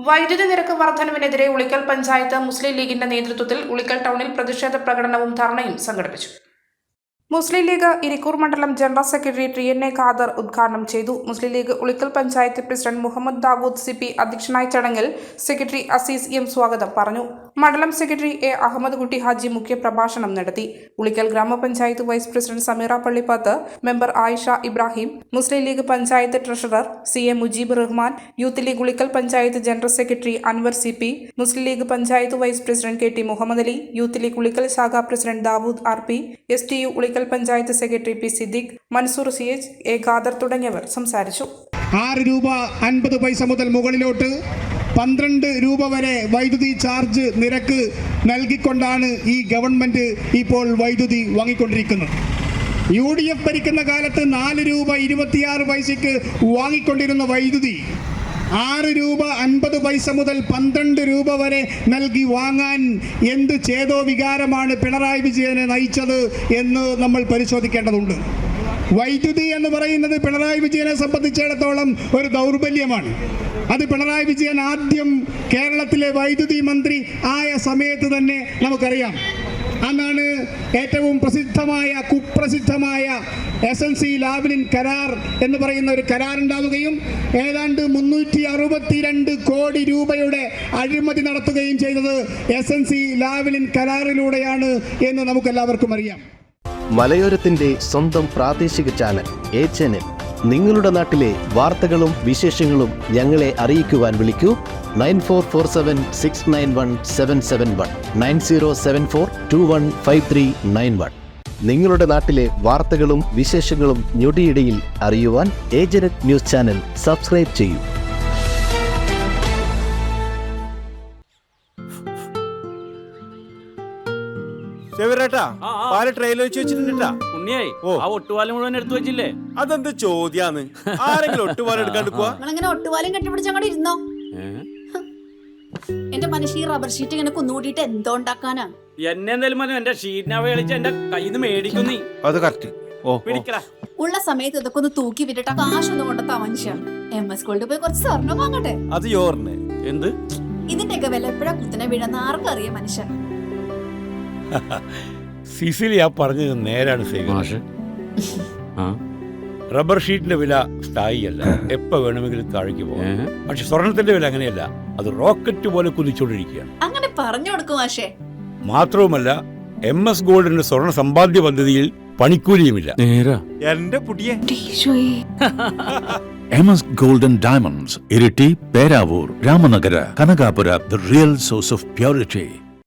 വൈദ്യുതി നിരക്ക് വർധനവിനെതിരെ ഉളിക്കൽ പഞ്ചായത്ത് മുസ്ലിം ലീഗിന്റെ നേതൃത്വത്തിൽ ഉളിക്കൽ ടൗണിൽ പ്രതിഷേധ പ്രകടനവും ധർണയും സംഘടിപ്പിച്ചു. മുസ്ലിം ലീഗ് ഇരിക്കൂർ മണ്ഡലം ജനറൽ സെക്രട്ടറി ടി.എൻ.എ. ഖാദർ ഉദ്ഘാടനം ചെയ്തു. Muslim League Ulikkal panchayat president Muhammad Dawood C P. അധ്യക്ഷനായ ചടങ്ങിൽ സെക്രട്ടറി അസീസ് എം സ്വാഗതം പറഞ്ഞു. മണ്ഡലം സെക്രട്ടറി എ. അഹമ്മദ് കുട്ടി ഹാജി മുഖ്യപ്രഭാഷണം നടത്തി. ഉളിക്കൽ ഗ്രാമപഞ്ചായത്ത് vice president Sameera Pallippath, member Ayesha Ibrahim, Muslim League panchayat treasurer C A. Mujeeb Rahman, youth League Ulikkal panchayat general secretary Anwar C P., Muslim League panchayat vice president K T. Muhammad Ali, youth League Ulikkal ശാഖ president Dawood R P., S T U Ulikkal panchayat secretary P. Siddique, Mansoor C H. A. Khader തുടങ്ങിയവർ സംസാരിച്ചു. 6 രൂപ 50 പൈസ മുതൽ മുകളിലോട്ട് 12 രൂപ വരെ വൈദ്യുതി ചാർജ് നിരക്ക് നൽകിക്കൊണ്ടാണ് ഈ ഗവൺമെന്റ് ഇപ്പോൾ വൈദ്യുതി വാങ്ങിക്കൊണ്ടിരിക്കുന്നത്. UDF ഭരിക്കുന്ന കാലത്ത് 4 രൂപ 26 പൈസയ്ക്ക് വാങ്ങിക്കൊണ്ടിരുന്ന വൈദ്യുതി 6 രൂപ 50 പൈസ മുതൽ 12 രൂപ വരെ നൽകി വാങ്ങാൻ എന്ത് ചേതോ വികാരമാണ് പിണറായി വിജയനെ നയിച്ചത് എന്ന് നമ്മൾ പരിശോധിക്കേണ്ടതുണ്ട്. വൈദ്യുതി എന്ന് പറയുന്നത് പിണറായി വിജയനെ സംബന്ധിച്ചിടത്തോളം ഒരു ദൗർബല്യമാണ്. അത് പിണറായി വിജയൻ ആദ്യം കേരളത്തിലെ വൈദ്യുതി മന്ത്രി ആയ സമയത്ത് തന്നെ നമുക്കറിയാം. അന്നാണ് ഏറ്റവും കുപ്രസിദ്ധമായ SNC ലാവ്ലിൻ കരാർ എന്ന് പറയുന്ന ഒരു കരാറുണ്ടാവുകയും ഏതാണ്ട് 362 കോടി രൂപയുടെ അഴിമതി നടത്തുകയും ചെയ്തത് SNC ലാവ്ലിൻ കരാറിലൂടെയാണ് എന്ന് നമുക്കെല്ലാവർക്കും അറിയാം. മലയോരത്തിന്റെ സ്വന്തം പ്രാദേശിക ചാനൽ A ചാനൽ. നിങ്ങളുടെ നാട്ടിലെ വാർത്തകളും വിശേഷങ്ങളും ഞങ്ങളെ അറിയിക്കുവാൻ വിളിക്കൂ 9447691771 9074215391. നിങ്ങളുടെ നാട്ടിലെ വാർത്തകളും വിശേഷങ്ങളും ഞൊടിയിടയിൽ അറിയുവാൻ ഏജനറ്റ് ന്യൂസ് ചാനൽ സബ്സ്ക്രൈബ് ചെയ്യൂ. വെച്ചില്ലേ? അതെന്ത് ചോദ്യാന്ന്? ആരെങ്കിലും ഒട്ടുപാലം എടുക്കാണ്ട് പോവാ? ഒട്ടുപാലം കെട്ടിപ്പിടിച്ച് അങ്ങോട്ട് ഇരുന്നോ. എന്റെ മനുഷ്യ റബ്ബർ ഷീറ്റ് ഇങ്ങനെ കുന്നുകൂട്ടിട്ട് എന്തോ ഉണ്ടാക്കാനാ? എന്നെ എന്തായാലും മതി. എന്റെ ഷീറ്റിനെ കളിച്ച് എന്റെ കയ്യിൽ നിന്ന് മേടിക്കുന്നീ. അത് കറക്റ്റ്. ഉള്ള സമയത്ത് ഇതൊക്കെ ഒന്ന് തൂക്കി വിട്ടിട്ട് കാശൊന്നും കൊണ്ടെത്താ മനുഷ്യ. MS ഗോൾഡ് പോയി കുറച്ച് സ്വർണ്ണം വാങ്ങട്ടെ. അത് യോറിന് എന്ത്? ഇതിന്റെയൊക്കെ വില എപ്പോഴാ കുത്തനെ വീഴുന്ന ആർക്കറിയാം മനുഷ്യ. സിസിലി ആ പറഞ്ഞത് നേരാണ്. റബ്ബർ ഷീറ്റിന്റെ വില സ്ഥായിയല്ല, എപ്പോ വേണമെങ്കിലും താഴേക്ക് പോകാം. പക്ഷെ സ്വർണത്തിന്റെ വില അങ്ങനെയല്ല, അത് റോക്കറ്റ് പോലെ കുതിച്ചുകൊണ്ടിരിക്കുകയാണ്. അങ്ങനെ പറഞ്ഞു കൊടുക്കും മാഷേ. മാത്രവുമല്ല MS ഗോൾഡിന്റെ സ്വർണ്ണ സമ്പാദ്യ പദ്ധതിയിൽ പണിക്കൂലിയുമില്ല. എന്റെ പുതിയ MS Gold and Diamonds, Iriti, Peravur, Ramanagara, Kanagapura, the real source of purity.